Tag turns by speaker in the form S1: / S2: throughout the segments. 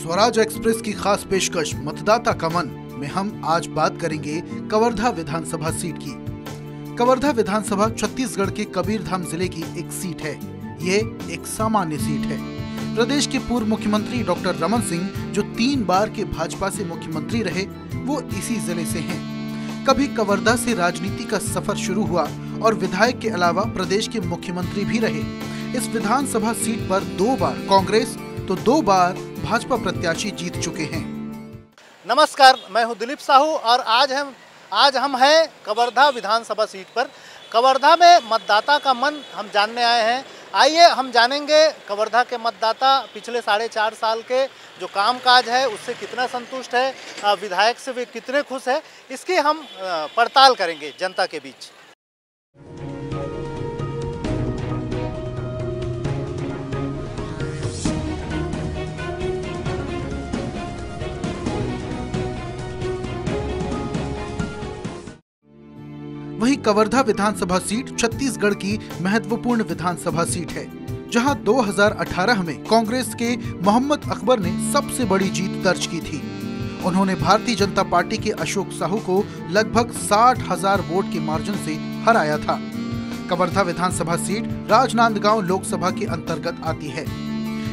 S1: Swaraj express की खास पेशकश मतदाता का मन में हम आज बात करेंगे कवर्धा विधानसभा सीट की। कवर्धा विधानसभा छत्तीसगढ़ के कबीरधाम जिले की एक सीट है। ये एक सामान्य सीट है। प्रदेश के पूर्व मुख्यमंत्री डॉक्टर रमन सिंह, जो 3 बार के भाजपा से मुख्यमंत्री रहे, वो इसी जिले से हैं। कभी कवर्धा से राजनीति का सफर शुरू हुआ और विधायक के अलावा प्रदेश के मुख्यमंत्री भी रहे। इस विधानसभा सीट पर 2 बार कांग्रेस तो 2 बार भाजपा प्रत्याशी जीत चुके हैं।
S2: नमस्कार, मैं हूं दिलीप साहू और आज हम हैं कवर्धा विधानसभा सीट पर। कवर्धा में मतदाता का मन हम जानने आए हैं। आइए हम जानेंगे कवर्धा के मतदाता पिछले 4.5 साल के जो कामकाज है उससे कितना संतुष्ट है, विधायक से वे कितने खुश है, इसकी हम पड़ताल करेंगे जनता के बीच।
S1: वहीं कवर्धा विधानसभा सीट छत्तीसगढ़ की महत्वपूर्ण विधानसभा सीट है, जहां 2018 में कांग्रेस के मोहम्मद अकबर ने सबसे बड़ी जीत दर्ज की थी। उन्होंने भारतीय जनता पार्टी के अशोक साहू को लगभग 60,000 वोट के मार्जिन से हराया था। कवर्धा विधानसभा सीट राजनांदगांव लोकसभा के अंतर्गत आती है।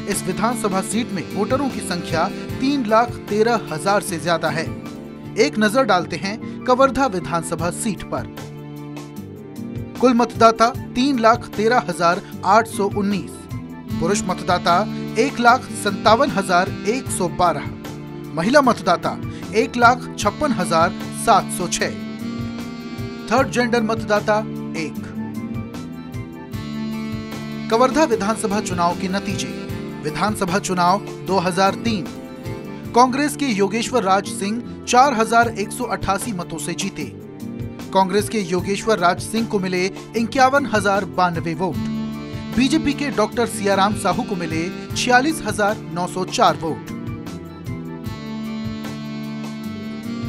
S1: इस विधानसभा सीट में वोटरों की संख्या 3,13,000 से ज्यादा है। एक नजर डालते हैं कवर्धा विधानसभा सीट पर। कुल मतदाता 3,13,819, पुरुष मतदाता 1,57,112, महिला मतदाता 1,56,706, थर्ड जेंडर मतदाता 1। कवर्धा विधानसभा चुनाव के नतीजे। विधानसभा चुनाव 2003, कांग्रेस के योगेश्वर राज सिंह 4,188 मतों से जीते। कांग्रेस के योगेश्वर राज सिंह को मिले 51,092 वोट। बीजेपी के डॉक्टर सियाराम साहू को मिले 46,904 वोट।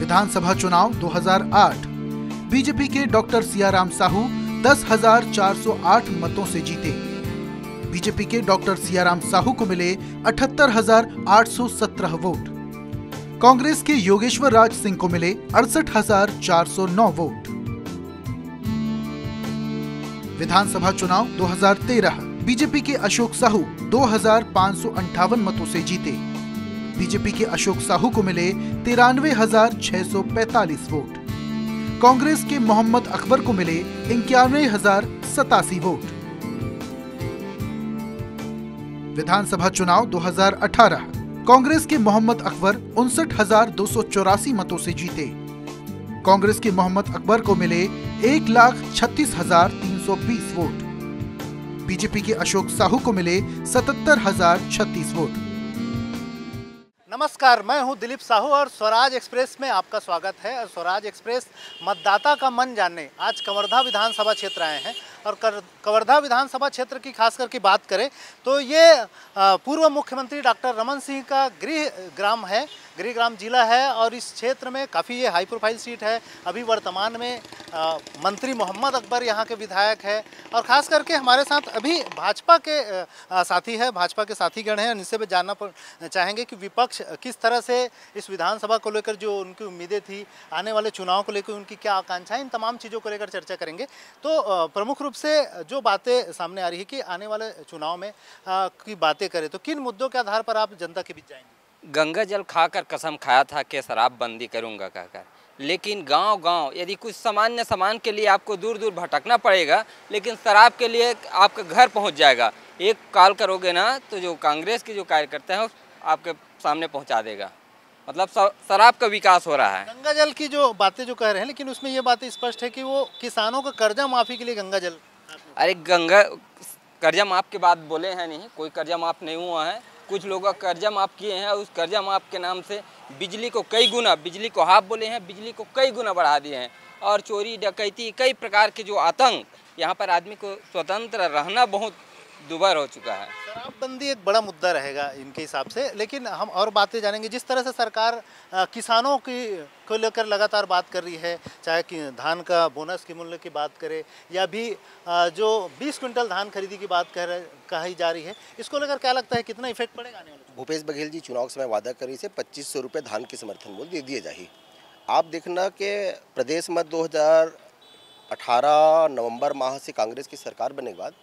S1: विधानसभा चुनाव 2008, बीजेपी के डॉक्टर सियाराम साहू 10,408 मतों से जीते। बीजेपी के डॉक्टर सियाराम साहू को मिले 78,817 वोट। कांग्रेस के योगेश्वर राज सिंह को मिले 68,409 वोट। विधानसभा चुनाव 2013, बीजेपी के अशोक साहू 2,558 मतों से जीते। बीजेपी के अशोक साहू को मिले 93,645 वोट। कांग्रेस के मोहम्मद अकबर को मिले 91,087 वोट। विधानसभा चुनाव 2018, कांग्रेस के मोहम्मद अकबर 59,284 मतों से जीते। कांग्रेस के मोहम्मद अकबर को मिले 1,36,320 वोट। बीजेपी के अशोक साहू को मिले 77,036 वोट।
S2: नमस्कार, मैं हूं दिलीप साहू और स्वराज एक्सप्रेस में आपका स्वागत है। और स्वराज एक्सप्रेस मतदाता का मन जानने आज कवर्धा विधानसभा क्षेत्र आए हैं। और कवर्धा विधानसभा क्षेत्र की खास करके बात करें तो ये पूर्व मुख्यमंत्री डॉक्टर रमन सिंह का गृह ग्राम जिला है। और इस क्षेत्र में काफ़ी ये हाई प्रोफाइल सीट है। अभी वर्तमान में मंत्री मोहम्मद अकबर यहाँ के विधायक है। और ख़ास करके हमारे साथ अभी भाजपा के भाजपा के साथीगण हैं। इनसे भी जानना चाहेंगे कि विपक्ष किस तरह से इस विधानसभा को लेकर जो उनकी उम्मीदें थी, आने वाले चुनाव को लेकर उनकी क्या आकांक्षाएं, इन तमाम चीज़ों को लेकर चर्चा करेंगे। तो प्रमुख रूप से जो बातें सामने आ रही है कि आने वाले चुनाव में की बातें करें तो किन मुद्दों के आधार पर आप जनता के बीच जाएंगे?
S3: गंगा जल खाकर कसम खाया था कि शराब बंदी करूंगा कहकर, लेकिन गांव-गांव यदि कुछ सामान्य सामान के लिए आपको दूर दूर भटकना पड़ेगा, लेकिन शराब के लिए आपका घर पहुंच जाएगा। एक कॉल करोगे ना तो जो कांग्रेस के जो कार्यकर्ता हैं आपके सामने पहुंचा देगा। मतलब शराब का विकास हो रहा है।
S2: गंगा जल की जो बातें जो कह रहे हैं, लेकिन उसमें ये बातें स्पष्ट है कि वो किसानों का कर्जा माफी के लिए गंगा जल।
S3: अरे कर्जा माफ की बात बोले हैं नहीं, कोई कर्जा माफ नहीं हुआ है। कुछ लोग कर्जा माफ किए हैं, उस कर्जा माफ के नाम से बिजली को कई गुना, बिजली को हाफ बोले हैं, बिजली को कई गुना बढ़ा दिए हैं। और चोरी डकैती कई प्रकार के जो आतंक, यहाँ पर आदमी को स्वतंत्र रहना बहुत दुबार हो चुका है।
S2: शराबबंदी एक बड़ा मुद्दा रहेगा इनके हिसाब से, लेकिन हम और बातें जानेंगे। जिस तरह से सरकार किसानों की को लेकर लगातार बात कर रही है, चाहे कि धान का बोनस की मूल्य की बात करे या भी जो 20 क्विंटल धान खरीदी की बात कही जा रही है, इसको लेकर क्या लगता है कितना इफेक्ट पड़ेगा आने वाले?
S4: भूपेश बघेल जी चुनाव के समय वादा करी से 2500 रुपये धान के समर्थन मूल्य दे दिए जाए। आप देखना कि प्रदेश में 2018 नवंबर माह से कांग्रेस की सरकार बनने के बाद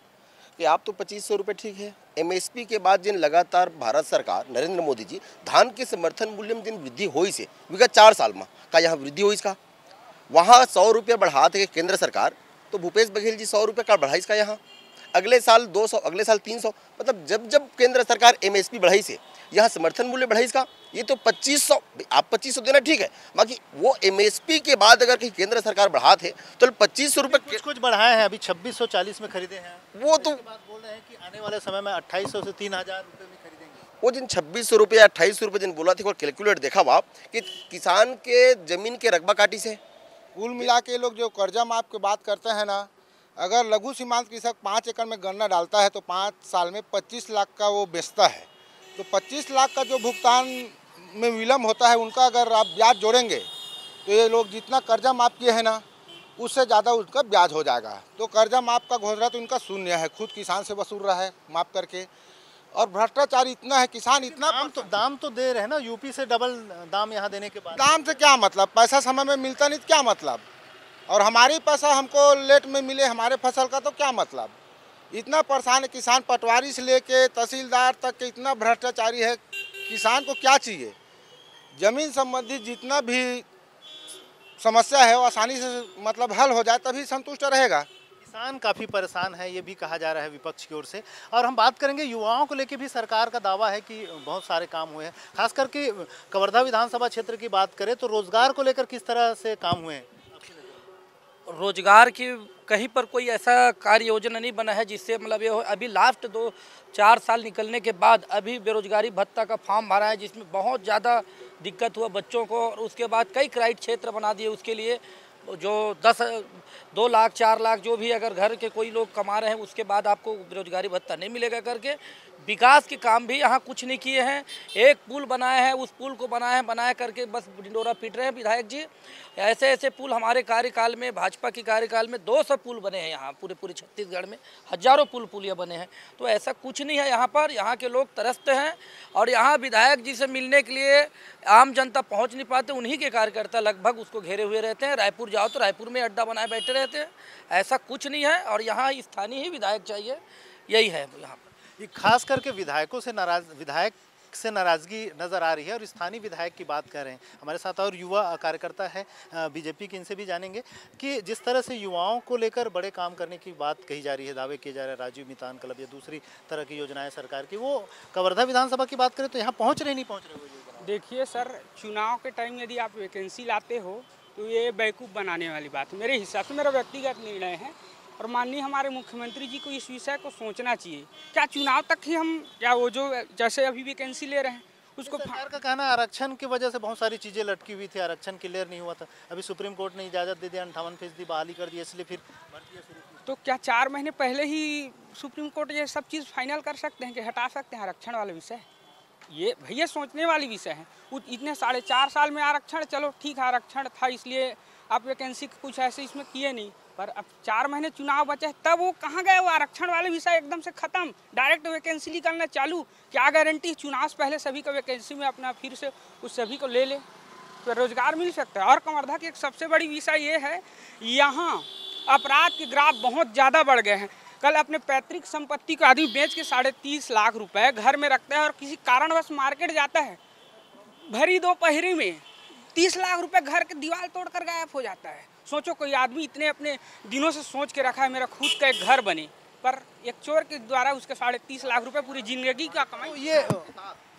S4: कि आप तो 2500 रुपये ठीक है, एमएसपी के बाद जिन लगातार भारत सरकार नरेंद्र मोदी जी धान के समर्थन मूल्य में जिन वृद्धि हुई से विगत 4 साल में का यहाँ वृद्धि हुई इसका, वहाँ 100 रुपये बढ़ाते केंद्र सरकार, तो भूपेश बघेल जी 100 रुपये का बढ़ाई इसका यहाँ, अगले साल 200, अगले साल 300, मतलब जब जब केंद्र सरकार एमएसपी बढ़ाई से यहाँ समर्थन मूल्य बढ़ाई इसका, ये तो 2500, आप 2500 देना ठीक है, बाकी वो एमएसपी के बाद अगर कहीं केंद्र सरकार बढ़ाते तो 2500 रुपये
S2: कुछ बढ़ाए हैं, अभी 2640 में खरीदे हैं,
S4: वो तो
S2: बात बोल रहे हैं कि आने वाले समय में 2800 से 3000 रुपये में खरीदेंगे।
S4: वो जिन 2600 रुपये 2800 रुपये जिन बोला थे वो कैलकुलेट देखा आप कि किसान के जमीन के रकबा काटी से
S5: कुल मिला के लोग जो कर्जा माफ की बात करते हैं ना, अगर लघु सीमांत कृषक 5 एकड़ में गन्ना डालता है तो 5 साल में 25 लाख का वो बेचता है, तो 25 लाख का जो भुगतान में विलम्ब होता है उनका अगर आप ब्याज जोड़ेंगे तो ये लोग जितना कर्जा माफ किए हैं ना उससे ज़्यादा उसका ब्याज हो जाएगा। तो कर्जा माफ का घोषणा तो इनका शून्य है, खुद किसान से वसूल रहा है माफ करके, और भ्रष्टाचार इतना है, किसान इतना
S2: दाम तो दे रहे हैं ना, यूपी से डबल दाम यहाँ देने के बाद।
S5: दाम से क्या मतलब, पैसा समय में मिलता नहीं तो क्या मतलब, और हमारी पैसा हमको लेट में मिले हमारे फसल का तो क्या मतलब। इतना परेशान है किसान, पटवारी से लेके तहसीलदार तक के इतना भ्रष्टाचारी है। किसान को क्या चाहिए, जमीन संबंधी जितना भी समस्या है वो आसानी से मतलब हल हो जाए तभी संतुष्ट रहेगा।
S2: किसान काफ़ी परेशान है, ये भी कहा जा रहा है विपक्ष की ओर से। और हम बात करेंगे युवाओं को लेकर भी सरकार का दावा है कि बहुत सारे काम हुए हैं, खास करके कवर्धा विधानसभा क्षेत्र की बात करें तो रोजगार को लेकर किस तरह से काम हुए हैं?
S6: रोजगार की कहीं पर कोई ऐसा कार्य योजना नहीं बना है जिससे मतलब ये हो। अभी लास्ट 2-4 साल निकलने के बाद अभी बेरोजगारी भत्ता का फॉर्म भरा है जिसमें बहुत ज़्यादा दिक्कत हुआ बच्चों को, और उसके बाद कई क्राइट क्षेत्र बना दिए उसके लिए, जो 2 लाख 4 लाख जो भी अगर घर के कोई लोग कमा रहे हैं उसके बाद आपको बेरोजगारी भत्ता नहीं मिलेगा करके विकास के काम भी यहाँ कुछ नहीं किए हैं। एक पुल बनाए हैं, उस पुल को बनाया करके बस डिंडोरा पीट रहे हैं विधायक जी। ऐसे ऐसे पुल हमारे कार्यकाल में, भाजपा के कार्यकाल में 200 पुल बने हैं यहाँ पूरे छत्तीसगढ़ में, हजारों पुलिया बने हैं। तो ऐसा कुछ नहीं है यहाँ पर, यहाँ के लोग तरसते हैं और यहाँ विधायक जी से मिलने के लिए आम जनता पहुँच नहीं पाते, उन्हीं के कार्यकर्ता लगभग उसको घेरे हुए रहते हैं। रायपुर जाओ तो रायपुर में अड्डा बनाए बैठे रहते हैं, ऐसा कुछ नहीं है। और यहाँ स्थानीय ही विधायक चाहिए, यही है यहाँ पर।
S2: ये खास करके विधायक से नाराजगी नजर आ रही है। और स्थानीय विधायक की बात कर रहे हैं, हमारे साथ और युवा कार्यकर्ता है बीजेपी के, इनसे भी जानेंगे कि जिस तरह से युवाओं को लेकर बड़े काम करने की बात कही जा रही है, दावे किए जा रहे हैं, राजीव मितान क्लब या दूसरी तरह की योजनाएं सरकार की, वो कवर्धा विधानसभा की बात करें तो यहाँ पहुँच रहे नहीं पहुँच रहे।
S7: देखिए सर, चुनाव के टाइम यदि आप वैकेंसी लाते हो तो ये बेवकूफ़ बनाने वाली बात है मेरे हिसाब से, मेरा व्यक्तिगत निर्णय है। और माननीय हमारे मुख्यमंत्री जी को इस विषय को सोचना चाहिए। क्या चुनाव तक ही हम क्या वो जो जैसे अभी वैकेंसी ले रहे हैं उसको,
S2: सरकार का कहना आरक्षण की वजह से बहुत सारी चीज़ें लटकी हुई थी, आरक्षण क्लियर नहीं हुआ था, अभी सुप्रीम कोर्ट ने इजाज़त दे दिया, 58% बहाली कर दी, इसलिए फिर भर्ती शुरू की।
S7: तो क्या 4 महीने पहले ही सुप्रीम कोर्ट ये सब चीज़ फाइनल कर सकते हैं कि हटा सकते हैं आरक्षण वाला विषय? ये भैया सोचने वाली विषय है। इतने 4.5 साल में आरक्षण, चलो ठीक है आरक्षण था इसलिए आप वैकेंसी कुछ ऐसे इसमें किए नहीं, पर अब 4 महीने चुनाव बचे तब वो कहाँ गए? वो आरक्षण वाले विषय एकदम से खत्म, डायरेक्ट वैकेंसी निकलना चालू। क्या गारंटी चुनाव से पहले सभी को वैकेंसी में अपना फिर से उस सभी को ले ले तो रोजगार मिल सकता है। और कवर्धा की एक सबसे बड़ी विषय ये है, यहाँ अपराध के ग्राफ बहुत ज़्यादा बढ़ गए हैं। कल अपने पैतृक संपत्ति को आदमी बेच के 30.5 लाख रुपए घर में रखता है और किसी कारणवश मार्केट जाता है, भरी दोपहरी में 30 लाख रुपए घर के दीवार तोड़कर गायब हो जाता है। सोचो कोई आदमी इतने अपने दिनों से सोच के रखा है मेरा खुद का एक घर बने, पर एक चोर के द्वारा उसके 30.5 लाख रुपए पूरी जिंदगी का कमाई।
S2: तो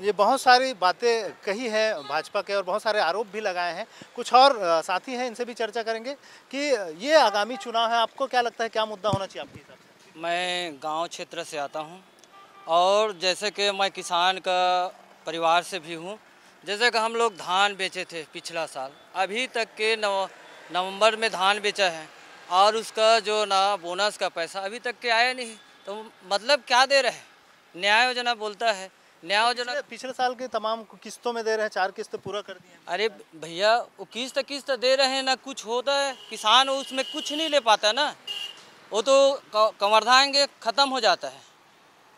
S2: ये बहुत सारी बातें कही है भाजपा के और बहुत सारे आरोप भी लगाए हैं। कुछ और साथी हैं, इनसे भी चर्चा करेंगे कि ये आगामी चुनाव है, आपको क्या लगता है क्या मुद्दा होना चाहिए आपके हिसाब से?
S3: मैं गांव क्षेत्र से आता हूं और जैसे कि मैं किसान का परिवार से भी हूं। जैसे कि हम लोग धान बेचे थे पिछला साल, अभी तक के नवंबर में धान बेचा है और उसका जो ना बोनस का पैसा अभी तक के आया नहीं।
S8: तो मतलब क्या दे रहे हैं? न्याय योजना बोलता है, न्याय योजना
S2: पिछले साल के तमाम किस्तों में दे रहे हैं, 4 किस्तें पूरा कर दी हैं।
S8: अरे भैया वो किस्त दे रहे हैं ना, कुछ होता है किसान उसमें कुछ नहीं ले पाता ना, वो तो कवर्धाएंगे ख़त्म हो जाता है,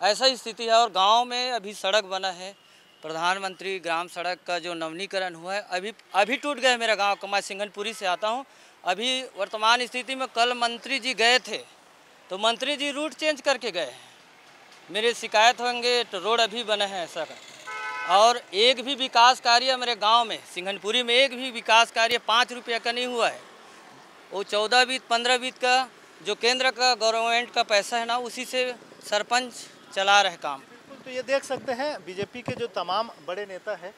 S8: ऐसा स्थिति है। और गांव में अभी सड़क बना है, प्रधानमंत्री ग्राम सड़क का जो नवीनीकरण हुआ है अभी टूट गया है मेरा गांव का। मैं सिंघनपुरी से आता हूं। अभी वर्तमान स्थिति में कल मंत्री जी गए थे तो मंत्री जी रूट चेंज करके गए हैं। मेरे शिकायत होंगे तो रोड अभी बने हैं ऐसा का। और एक भी विकास कार्य मेरे गांव में सिंघनपुरी में एक भी विकास कार्य 5 रुपये का नहीं हुआ है। वो 14 बीत 15 बीत का जो केंद्र का गवर्नमेंट का पैसा है ना, उसी से सरपंच चला रहे काम।
S2: तो ये देख सकते हैं बीजेपी के जो तमाम बड़े नेता हैं,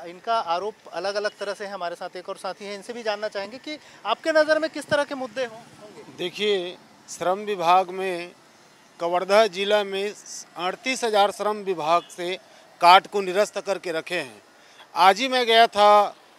S2: इनका आरोप अलग अलग तरह से है। हमारे साथ एक और साथी हैं, इनसे भी जानना चाहेंगे कि आपके नज़र में किस तरह के मुद्दे होंगे।
S9: देखिए, श्रम विभाग में कवर्धा जिला में 38,000 श्रम विभाग से कार्ड को निरस्त करके रखे हैं। आज ही मैं गया था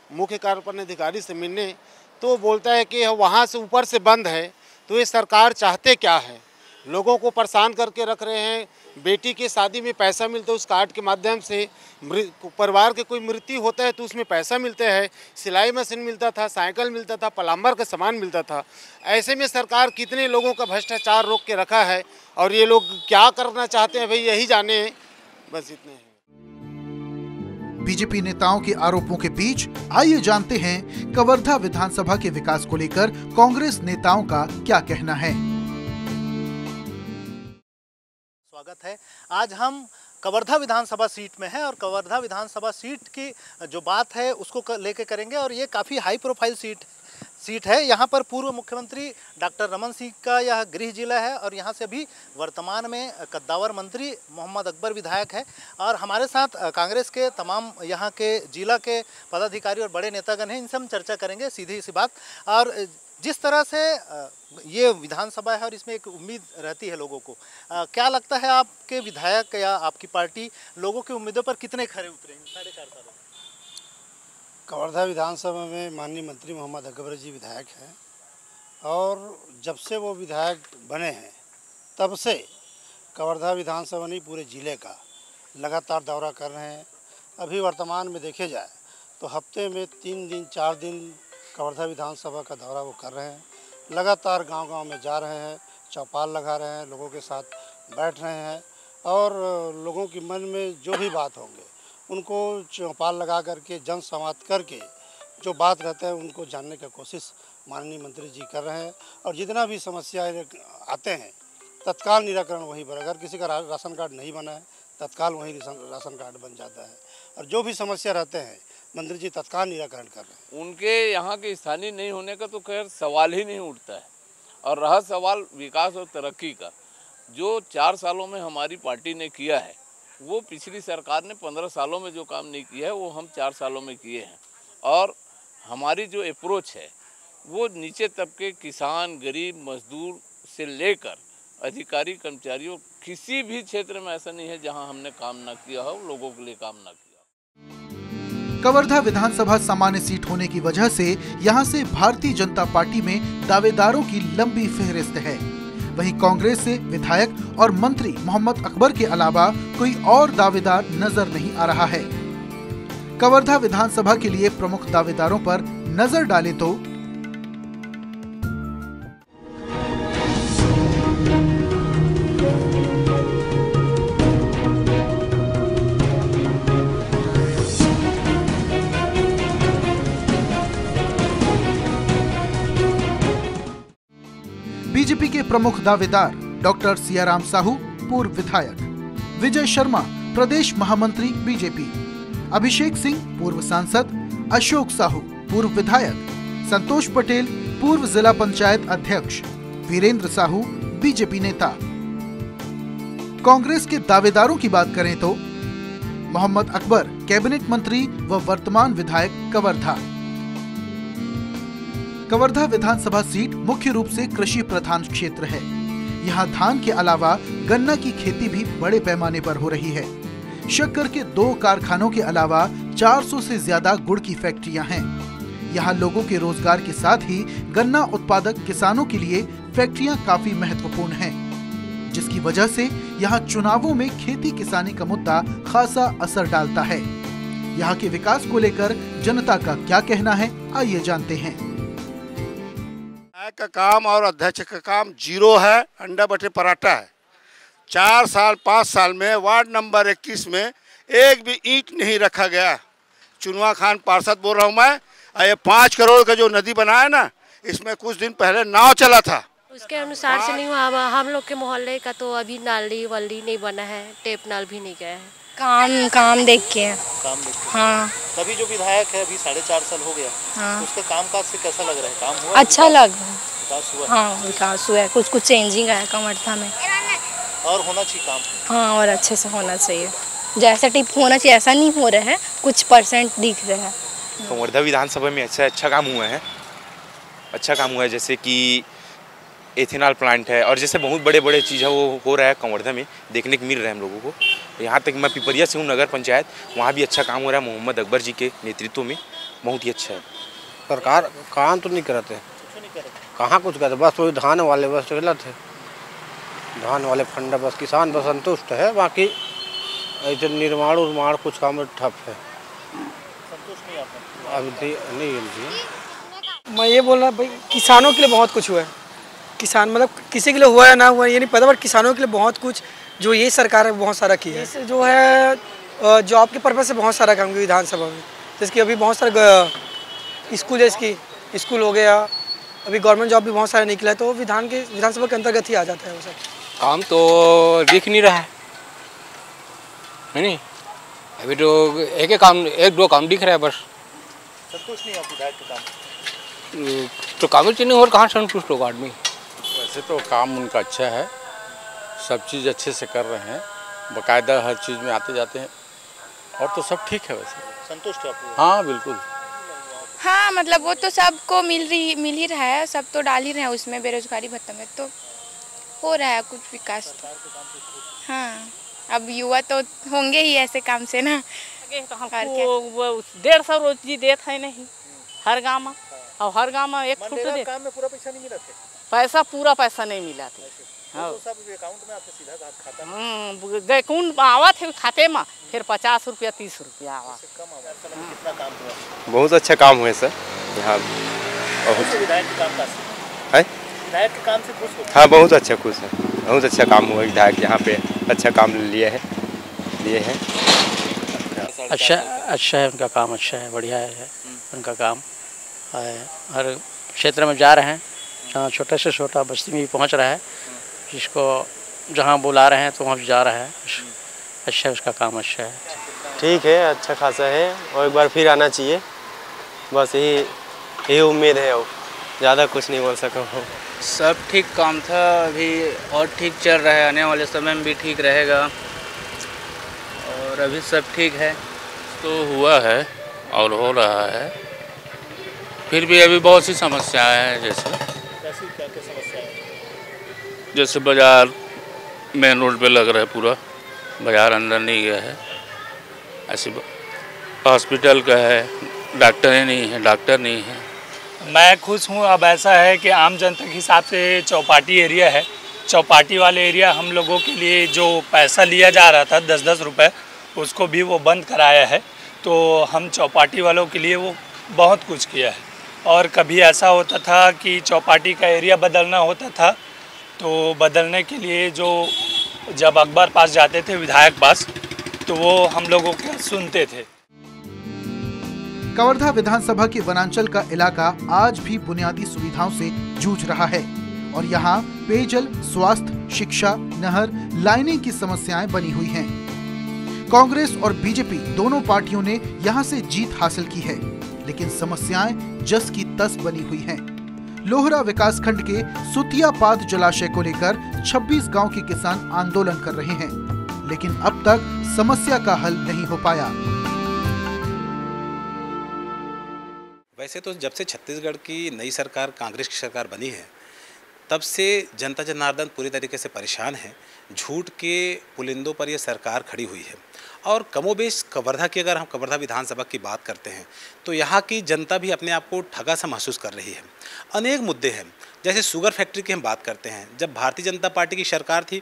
S9: मुख्य कार्यपालन अधिकारी से मिलने, तो बोलता है कि वहाँ से ऊपर से बंद है। तो ये सरकार चाहते क्या है? लोगों को परेशान करके रख रहे हैं। बेटी की शादी में पैसा मिलता है उस कार्ड के माध्यम से, परिवार के कोई मृत्यु होता है तो उसमें पैसा मिलता है, सिलाई मशीन मिलता था, साइकिल मिलता था, प्लम्बर का सामान मिलता था। ऐसे में सरकार कितने लोगों का भ्रष्टाचार रोक के रखा है और ये लोग क्या करना चाहते हैं भाई यही जाने। बस इतने हैं।
S1: बीजेपी नेताओं के आरोपों के बीच आइए जानते हैं कवर्धा विधानसभा के विकास को लेकर कांग्रेस नेताओं का क्या कहना है।
S2: स्वागत है। आज हम कवर्धा विधानसभा सीट में हैं और कवर्धा विधानसभा सीट की जो बात है उसको लेके करेंगे। और ये काफ़ी हाई प्रोफाइल सीट है। यहाँ पर पूर्व मुख्यमंत्री डॉक्टर रमन सिंह का यह गृह जिला है और यहाँ से अभी वर्तमान में कद्दावर मंत्री मोहम्मद अकबर विधायक है। और हमारे साथ कांग्रेस के तमाम यहाँ के जिला के पदाधिकारी और बड़े नेतागण हैं, इनसे हम चर्चा करेंगे सीधी सी बात। और जिस तरह से ये विधानसभा है और इसमें एक उम्मीद रहती है लोगों को, क्या लगता है आपके विधायक या आपकी पार्टी लोगों की उम्मीदों पर कितने खरे उतरे हैं 4.5 सालों?
S10: कवर्धा विधानसभा में माननीय मंत्री मोहम्मद अकबर जी विधायक हैं और जब से वो विधायक बने हैं तब से कवर्धा विधानसभा नहीं पूरे ज़िले का लगातार दौरा कर रहे हैं। अभी वर्तमान में देखे जाए तो हफ्ते में 3 दिन 4 दिन कवर्धा विधानसभा का दौरा वो कर रहे हैं। लगातार गांव-गांव में जा रहे हैं, चौपाल लगा रहे हैं, लोगों के साथ बैठ रहे हैं और लोगों के मन में जो भी बात होंगे उनको चौपाल लगा करके जन संवाद करके जो बात रहता है उनको जानने की कोशिश माननीय मंत्री जी कर रहे हैं। और जितना भी समस्याएं आते हैं तत्काल निराकरण वहीं पर, अगर किसी का राशन कार्ड नहीं बना है तत्काल वहीं राशन कार्ड बन जाता है और जो भी समस्या रहते हैं मंत्री जी तत्काल निराकरण कर रहे हैं।
S11: उनके यहाँ के स्थानीय नहीं होने का तो खैर सवाल ही नहीं उठता है। और रहा सवाल विकास और तरक्की का, जो 4 सालों में हमारी पार्टी ने किया है वो पिछली सरकार ने 15 सालों में जो काम नहीं किया है वो हम 4 सालों में किए हैं। और हमारी जो अप्रोच है वो नीचे तबके किसान, गरीब, मजदूर से लेकर अधिकारी, कर्मचारियों, किसी भी क्षेत्र में ऐसा नहीं है जहां हमने काम ना किया हो, लोगों के लिए काम ना किया।
S1: कवर्धा विधानसभा सामान्य सीट होने की वजह से यहां से भारतीय जनता पार्टी में दावेदारों की लंबी फहरिस्त है। वहीं कांग्रेस से विधायक और मंत्री मोहम्मद अकबर के अलावा कोई और दावेदार नजर नहीं आ रहा है। कवर्धा विधानसभा के लिए प्रमुख दावेदारों पर नजर डालें तो बीजेपी के प्रमुख दावेदार डॉक्टर सियाराम साहू, पूर्व विधायक, विजय शर्मा, प्रदेश महामंत्री बीजेपी, अभिषेक सिंह, पूर्व सांसद, अशोक साहू, पूर्व विधायक, संतोष पटेल, पूर्व जिला पंचायत अध्यक्ष, वीरेंद्र साहू, बीजेपी नेता। कांग्रेस के दावेदारों की बात करें तो मोहम्मद अकबर कैबिनेट मंत्री व वर्तमान विधायक कवर्धा। कवर्धा विधानसभा सीट मुख्य रूप से कृषि प्रधान क्षेत्र है। यहाँ धान के अलावा गन्ना की खेती भी बड़े पैमाने पर हो रही है। शक्कर के 2 कारखानों के अलावा 400 से ज्यादा गुड़ की फैक्ट्रियां हैं। यहाँ लोगों के रोजगार के साथ ही गन्ना उत्पादक किसानों के लिए फैक्ट्रियां काफी महत्वपूर्ण हैं। जिसकी वजह से यहाँ चुनावों में खेती किसानी का मुद्दा खासा असर डालता है। यहाँ के विकास को लेकर जनता का क्या कहना है, आइए जानते हैं।
S10: विधायक का काम और अध्यक्ष का काम जीरो है, अंडा बटे पराठा है। 4 साल 5 साल में वार्ड नंबर 21 में एक भी ईंट नहीं रखा गया। चुनवा खान पार्षद बोल रहा हूँ मैं। ये 5 करोड़ का जो नदी बनाया ना, इसमें कुछ दिन पहले नाव चला था,
S12: उसके अनुसार से नहीं हुआ। हम लोग के मोहल्ले का तो अभी नाली वाली नहीं बना है, टेप नाल भी नहीं गया है। काम देख के हाँ।
S2: तभी जो विधायक है अभी 4.5 साल हो गया,
S12: हाँ।
S2: उसका कामकाज से कैसा लग रहा है? काम हुआ?
S12: अच्छा लग रहा है,
S2: विकास हुआ?
S12: हाँ विकास हुआ है, कुछ चेंजिंग आया कमरथा में।
S2: और होना चाहिए काम?
S12: हाँ, और अच्छे से होना चाहिए, जैसा टिप होना चाहिए ऐसा नहीं हो रहा है, कुछ % दिख रहा है।
S13: कवर्धा विधानसभा में अच्छा काम हुआ है, अच्छा काम हुआ है। जैसे कि एथेनॉल प्लांट है और जैसे बहुत बड़े चीज़ है वो हो रहा है कवर्धा में, देखने को मिल रहा है हम लोगों को। यहाँ तक मैं पिपरिया से हूँ, नगर पंचायत, वहाँ भी अच्छा काम हो रहा है मोहम्मद अकबर जी के नेतृत्व में, बहुत ही अच्छा है।
S10: सरकार काम तो नहीं करते, कहाँ कुछ करते, बस वही धान वाले बस गलत है, धान वाले फंडा बस, किसान बस संतुष्ट है, बाकी ऐसे निर्माण कुछ काम ठप है। अभी नहीं।
S14: मैं ये बोल रहा भाई, किसानों के लिए बहुत कुछ हुआ है। किसान मतलब किसी के लिए हुआ या ना हुआ ये नहीं पता, बट किसानों के लिए बहुत कुछ जो ये सरकार है बहुत सारा की है। जैसे जो है जॉब के पर्पज़ से बहुत सारा काम किया विधानसभा में, जैसे कि अभी बहुत सारा स्कूल, जैसे कि स्कूल हो गया, अभी गवर्नमेंट जॉब भी बहुत सारा निकला है, तो विधानसभा के अंतर्गत ही आ जाता है वो सब।
S15: काम तो दिख नहीं रहा है नहीं, अभी तो एक दो काम दिख रहा है बस।
S2: संतुष्ट नहीं आप विधायक के काम?
S15: तो कागज नहीं और कहाँ संतुष्ट होगा आदमी।
S16: वैसे तो काम उनका अच्छा है, सब चीज़ अच्छे से कर रहे हैं, बाकायदा हर चीज़ में आते जाते हैं, और तो सब ठीक है वैसे।
S2: संतुष्ट है आप?
S16: हाँ बिल्कुल।
S17: हाँ मतलब वो तो सबको मिल ही रहा है, सब तो डाल ही रहे हैं उसमें, बेरोजगारी भत्ता में तो हो रहा है कुछ विकास तो। हाँ, अब युवा तो होंगे ही ऐसे काम से ना।
S18: तो हमको 150 रोजी देते है नहीं हर गाँव में, और हर गाँव में एक छूट दे।
S2: काम में पूरा पैसा नहीं मिला था?
S18: पूरा पैसा नहीं मिला था।
S2: हाँ, सब अकाउंट में आपके सीधा खाता?
S18: गैकुंड आवा थे खाते में, फिर 50 रुपया 30 रुपया आवा।
S2: कितना काम हुआ?
S13: बहुत अच्छा काम हुआ है सर यहाँ।
S2: विधायक के काम
S13: है,
S2: विधायक के काम से खुश हो?
S13: हाँ बहुत अच्छा खुश है, बहुत अच्छा काम हुआ विधायक यहाँ पे, अच्छा काम लिए हैं।
S6: अच्छा है उनका काम, अच्छा है, बढ़िया है उनका काम है। हर क्षेत्र में जा रहे हैं, जहाँ छोटे से छोटा बस्ती में भी पहुँच रहा है, जिसको जहाँ बुला रहे हैं तो वहाँ जा रहा है। अच्छा है उसका काम, अच्छा है,
S19: ठीक है, अच्छा खासा है, और एक बार फिर आना चाहिए, बस यही उम्मीद है, और ज़्यादा कुछ नहीं बोल सका हूँ।
S20: सब ठीक काम था अभी, और ठीक चल रहा है, आने वाले समय में भी ठीक रहेगा, और अभी सब ठीक है।
S11: तो हुआ है और हो रहा है, फिर भी अभी बहुत सी समस्याएं हैं। जैसे
S2: क्या समस्या है?
S11: जैसे बाज़ार मेन रोड पे लग रहा है, पूरा बाज़ार अंदर नहीं गया है। ऐसे हॉस्पिटल का है, डॉक्टर नहीं है।
S21: मैं खुश हूँ। अब ऐसा है कि आम जनता के हिसाब से चौपाटी एरिया है, चौपाटी वाले एरिया हम लोगों के लिए जो पैसा लिया जा रहा था 10-10 रुपये, उसको भी वो बंद कराया है। तो हम चौपाटी वालों के लिए वो बहुत कुछ किया है। और कभी ऐसा होता था कि चौपाटी का एरिया बदलना होता था, तो बदलने के लिए जो जब अकबर पास जाते थे, विधायक पास, तो वो हम लोगों को सुनते थे।
S1: कवर्धा विधानसभा के वनांचल का इलाका आज भी बुनियादी सुविधाओं से जूझ रहा है और यहाँ पेयजल, स्वास्थ्य, शिक्षा, नहर, लाइनिंग की समस्याएं बनी हुई हैं। कांग्रेस और बीजेपी दोनों पार्टियों ने यहाँ से जीत हासिल की है, लेकिन समस्याएं जस की तस बनी हुई हैं। लोहरा विकासखंड के सुतियापाद जलाशय को लेकर 26 गांव के किसान आंदोलन कर रहे हैं, लेकिन अब तक समस्या का हल नहीं हो पाया।
S22: वैसे तो जब से छत्तीसगढ़ की नई सरकार, कांग्रेस की सरकार बनी है,
S4: तब से जनता जनार्दन पूरी तरीके से परेशान है। झूठ के पुलिंदों पर ये सरकार खड़ी हुई है। और कमोबेश कवर्धा की, अगर हम कवर्धा विधानसभा की बात करते हैं तो यहाँ की जनता भी अपने आप को ठगा सा महसूस कर रही है। अनेक मुद्दे हैं, जैसे शुगर फैक्ट्री की हम बात करते हैं। जब भारतीय जनता पार्टी की सरकार थी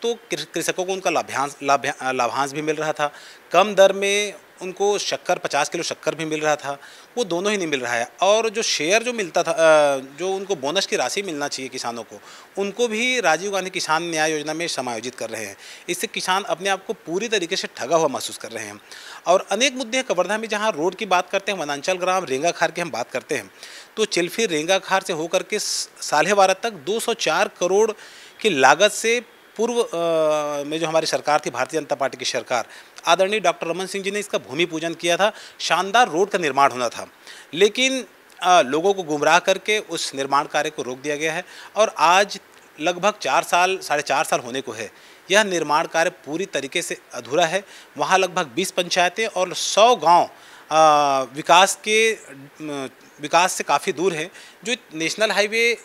S4: तो कृषकों को उनका लाभांश भी मिल रहा था, कम दर में उनको शक्कर 50 किलो शक्कर भी मिल रहा था, वो दोनों ही नहीं मिल रहा है। और जो शेयर जो मिलता था, जो उनको बोनस की राशि मिलना चाहिए किसानों को, उनको भी राजीव गांधी किसान न्याय योजना में समायोजित कर रहे हैं। इससे किसान अपने आप को पूरी तरीके से ठगा हुआ महसूस कर रहे हैं। और अनेक मुद्दे हैं कवर्धा में, जहाँ रोड की बात करते हैं, वनांचल ग्राम रेंगाखार की हम बात करते हैं तो चिल्फी रेंगाखार से होकर के 12.5 तक 204 करोड़ की लागत से पूर्व में जो हमारी सरकार थी, भारतीय जनता पार्टी की सरकार, आदरणीय डॉक्टर रमन सिंह जी ने इसका भूमि पूजन किया था। शानदार रोड का निर्माण होना था, लेकिन लोगों को गुमराह करके उस निर्माण कार्य को रोक दिया गया है। और आज लगभग 4.5 साल होने को है, यह निर्माण कार्य पूरी तरीके से अधूरा है। वहाँ लगभग 20 पंचायतें और 100 गाँव विकास से काफ़ी दूर हैं। जो नेशनल हाईवे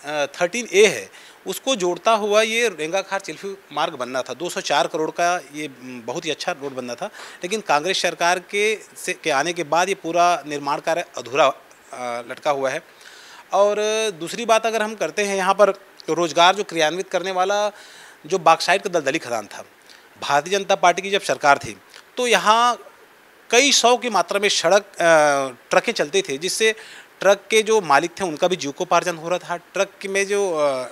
S4: 13A है, उसको जोड़ता हुआ ये रेंगाखार चिल्फी मार्ग बनना था। 204 करोड़ का ये बहुत ही अच्छा रोड बनना था, लेकिन कांग्रेस सरकार के आने के बाद ये पूरा निर्माण कार्य अधूरा लटका हुआ है। और दूसरी बात अगर हम करते हैं, यहाँ पर रोजगार जो क्रियान्वित करने वाला जो बॉक्साइट का दलदली खदान था, भारतीय जनता पार्टी की जब सरकार थी तो यहाँ कई 100 की मात्रा में ट्रकें चलती थी, जिससे ट्रक के जो मालिक थे उनका भी जीविकोपार्जन हो रहा था। ट्रक में जो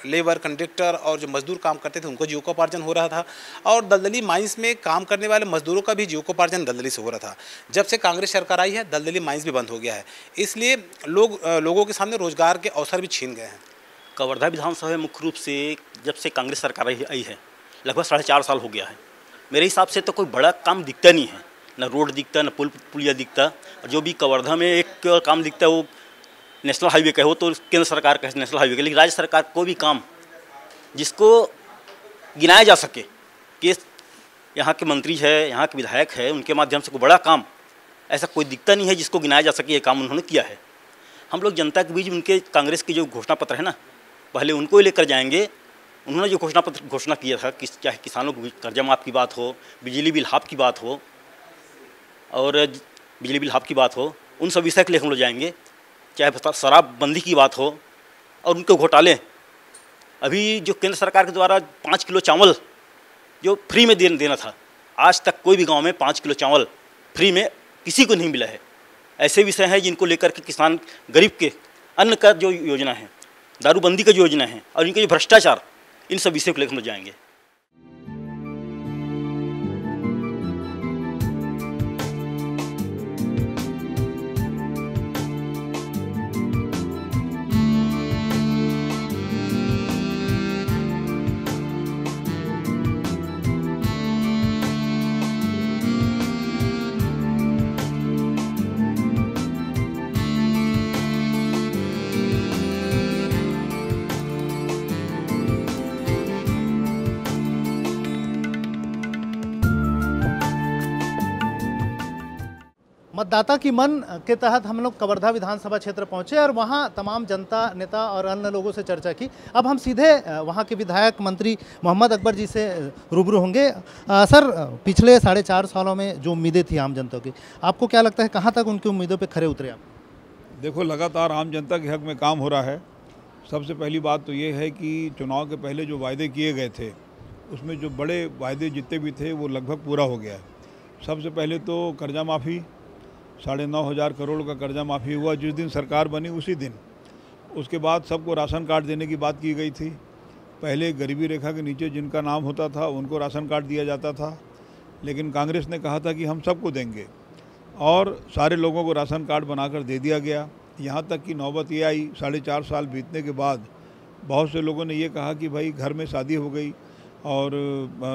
S4: लेबर, कंडक्टर और जो मजदूर काम करते थे उनको जीविकोपार्जन हो रहा था। और दलदली माइंस में काम करने वाले मजदूरों का भी जीविकोपार्जन दलदली से हो रहा था। जब से कांग्रेस सरकार आई है, दलदली माइंस भी बंद हो गया है, इसलिए लोगों के सामने रोजगार के अवसर भी छीन गए हैं।
S22: कवर्धा विधानसभा में मुख्य रूप से जब से कांग्रेस सरकार आई है, लगभग 4.5 साल हो गया है। मेरे हिसाब से तो कोई बड़ा काम दिखता नहीं है, न रोड दिखता, न पुलिया दिखता। और जो भी कवर्धा में एक काम दिखता है वो नेशनल हाईवे का है, वो तो केंद्र सरकार का नेशनल हाईवे का। लेकिन राज्य सरकार को भी काम जिसको गिनाया जा सके कि यहाँ के मंत्री है, यहाँ के विधायक है, उनके माध्यम से कोई बड़ा काम ऐसा कोई दिखता नहीं है जिसको गिनाया जा सके ये काम उन्होंने किया है। हम लोग जनता के बीच उनके कांग्रेस की जो घोषणा पत्र है ना, पहले उनको ही लेकर जाएंगे। उन्होंने जो घोषणा किया था कि चाहे किसानों को कर्जा माफ़ की बात हो, बिजली बिल हाफ की बात हो और बिजली बिल हाफ की बात हो, उन सब विषय के लिए हम लोग जाएंगे। चाहे शराबबंदी की बात हो और उनके घोटाले। अभी जो केंद्र सरकार के द्वारा 5 किलो चावल जो फ्री में देना था, आज तक कोई भी गांव में 5 किलो चावल फ्री में किसी को नहीं मिला है। ऐसे विषय हैं जिनको लेकर के किसान गरीब के अन्न का जो योजना है, दारूबंदी का जो योजना है और इनके जो भ्रष्टाचार, इन सब विषय को लेकर हम लोग जाएंगे।
S2: मतदाता की मन के तहत हम लोग कवर्धा विधानसभा क्षेत्र पहुंचे और वहां तमाम जनता, नेता और अन्य लोगों से चर्चा की। अब हम सीधे वहां के विधायक मंत्री मोहम्मद अकबर जी से रूबरू होंगे। सर, पिछले 4.5 सालों में जो उम्मीदें थी आम जनता की, आपको क्या लगता है कहां तक उनकी उम्मीदों पे खरे उतरे आप?
S23: देखो, लगातार आम जनता के हक में काम हो रहा है। सबसे पहली बात तो ये है कि चुनाव के पहले जो वायदे किए गए थे, उसमें जो बड़े वायदे जितने भी थे वो लगभग पूरा हो गया है। सबसे पहले तो कर्जा माफ़ी, 9,500 करोड़ का कर्जा माफ़ी हुआ जिस दिन सरकार बनी उसी दिन। उसके बाद सबको राशन कार्ड देने की बात की गई थी। पहले गरीबी रेखा के नीचे जिनका नाम होता था उनको राशन कार्ड दिया जाता था, लेकिन कांग्रेस ने कहा था कि हम सबको देंगे और सारे लोगों को राशन कार्ड बनाकर दे दिया गया। यहाँ तक कि नौबत ये आई 4.5 साल बीतने के बाद बहुत से लोगों ने ये कहा कि भाई घर में शादी हो गई और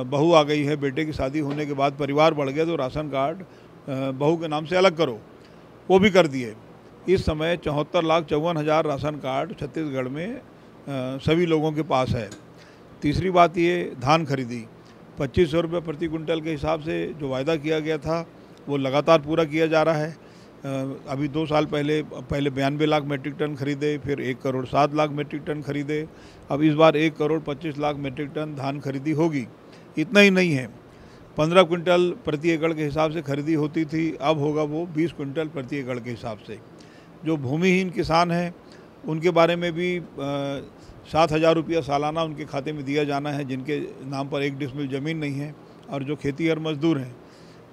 S23: बहू आ गई है, बेटे की शादी होने के बाद परिवार बढ़ गया तो राशन कार्ड बहू के नाम से अलग करो, वो भी कर दिए। इस समय 74,54,000 राशन कार्ड छत्तीसगढ़ में सभी लोगों के पास है। तीसरी बात ये, धान खरीदी 2500 रुपये प्रति कुंटल के हिसाब से जो वायदा किया गया था वो लगातार पूरा किया जा रहा है। अभी 2 साल पहले 92 लाख मेट्रिक टन खरीदे, फिर 1 करोड़ 7 लाख मेट्रिक टन खरीदे, अब इस बार 1 करोड़ 25 लाख मेट्रिक टन धान खरीदी होगी। इतना ही नहीं है, 15 क्विंटल प्रति एकड़ के हिसाब से खरीदी होती थी, अब होगा वो 20 क्विंटल प्रति एकड़ के हिसाब से। जो भूमिहीन किसान हैं उनके बारे में भी 7,000 रुपया सालाना उनके खाते में दिया जाना है, जिनके नाम पर 1 डिसमिल ज़मीन नहीं है और जो खेतीहर मजदूर हैं।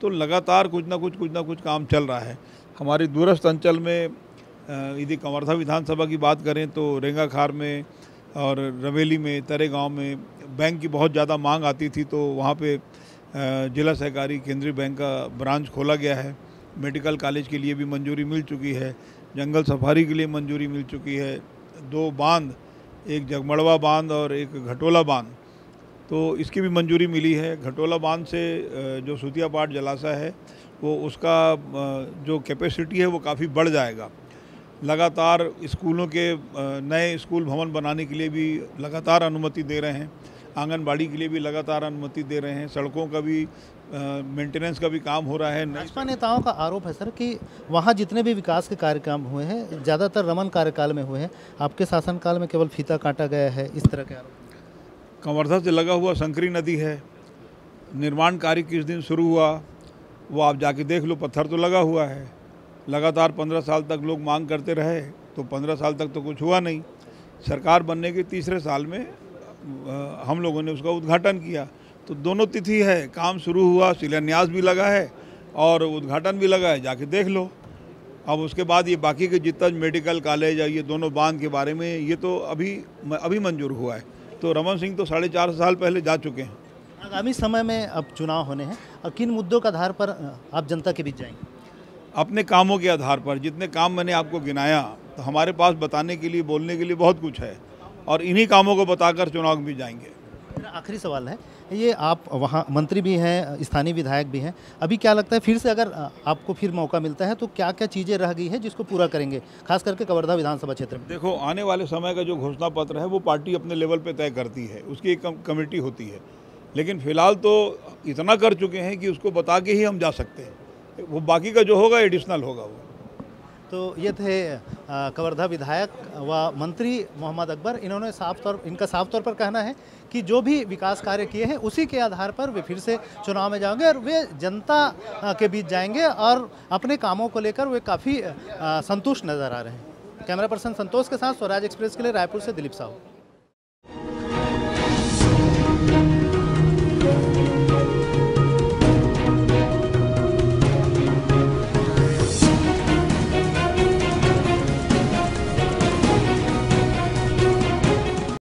S23: तो लगातार कुछ ना कुछ काम चल रहा है। हमारे दूरस्थ अंचल में यदि कवर्धा विधानसभा की बात करें तो रेंगाखार में और रवेली में, तरेगांव में बैंक की बहुत ज़्यादा मांग आती थी, तो वहाँ पे जिला सहकारी केंद्रीय बैंक का ब्रांच खोला गया है। मेडिकल कॉलेज के लिए भी मंजूरी मिल चुकी है, जंगल सफारी के लिए मंजूरी मिल चुकी है, 2 बांध, एक जगमड़वा बांध और एक घटोला बांध, तो इसकी भी मंजूरी मिली है। घटोला बांध से जो सुतियापाट जलाशय है वो उसका जो कैपेसिटी है वो काफ़ी बढ़ जाएगा। लगातार स्कूलों के नए स्कूल भवन बनाने के लिए भी लगातार अनुमति दे रहे हैं, आंगनबाड़ी के लिए भी लगातार अनुमति दे रहे हैं, सड़कों का भी मेंटेनेंस का भी काम हो रहा है।
S2: भाजपा नेताओं का आरोप है सर कि वहाँ जितने भी विकास के कार्यक्रम हुए हैं ज़्यादातर रमन कार्यकाल में हुए हैं, आपके शासनकाल में केवल फीता काटा गया है, इस तरह के आरोप।
S23: कवर्धा से लगा हुआ संकरी नदी है, निर्माण कार्य किस दिन शुरू हुआ वो आप जाके देख लो, पत्थर तो लगा हुआ है। लगातार 15 साल तक लोग मांग करते रहे, तो 15 साल तक तो कुछ हुआ नहीं। सरकार बनने के तीसरे साल में हम लोगों ने उसका उद्घाटन किया, तो दोनों तिथि है, काम शुरू हुआ, शिलान्यास भी लगा है और उद्घाटन भी लगा है, जाके देख लो। अब उसके बाद ये बाकी के जितना मेडिकल कॉलेज या ये दोनों बांध के बारे में ये तो अभी मंजूर हुआ है, तो रमन सिंह तो 4.5 साल पहले जा चुके हैं।
S2: आगामी समय में अब चुनाव होने हैं और किन मुद्दों के आधार पर आप जनता के बीच जाएंगे?
S23: अपने कामों के आधार पर, जितने काम मैंने आपको गिनाया, तो हमारे पास बताने के लिए, बोलने के लिए बहुत कुछ है और इन्हीं कामों को बताकर चुनाव में जाएंगे।
S2: मेरा आखिरी सवाल है, ये आप वहाँ मंत्री भी हैं, स्थानीय विधायक भी हैं, अभी क्या लगता है फिर से अगर आपको फिर मौका मिलता है तो क्या क्या चीज़ें रह गई है जिसको पूरा करेंगे, खास करके कवर्धा विधानसभा क्षेत्र में?
S23: देखो, आने वाले समय का जो घोषणा पत्र है वो पार्टी अपने लेवल पे तय करती है, उसकी एक कमेटी होती है, लेकिन फिलहाल तो इतना कर चुके हैं कि उसको बता के ही हम जा सकते हैं, वो बाकी का जो होगा एडिशनल होगा वो।
S2: तो ये थे कवर्धा विधायक व मंत्री मोहम्मद अकबर। इन्होंने इनका साफ तौर पर कहना है कि जो भी विकास कार्य किए हैं उसी के आधार पर वे फिर से चुनाव में जाएंगे और वे जनता के बीच जाएंगे और अपने कामों को लेकर वे काफ़ी संतुष्ट नज़र आ रहे हैं। कैमरा पर्सन संतोष के साथ स्वराज एक्सप्रेस के लिए रायपुर से दिलीप साहू।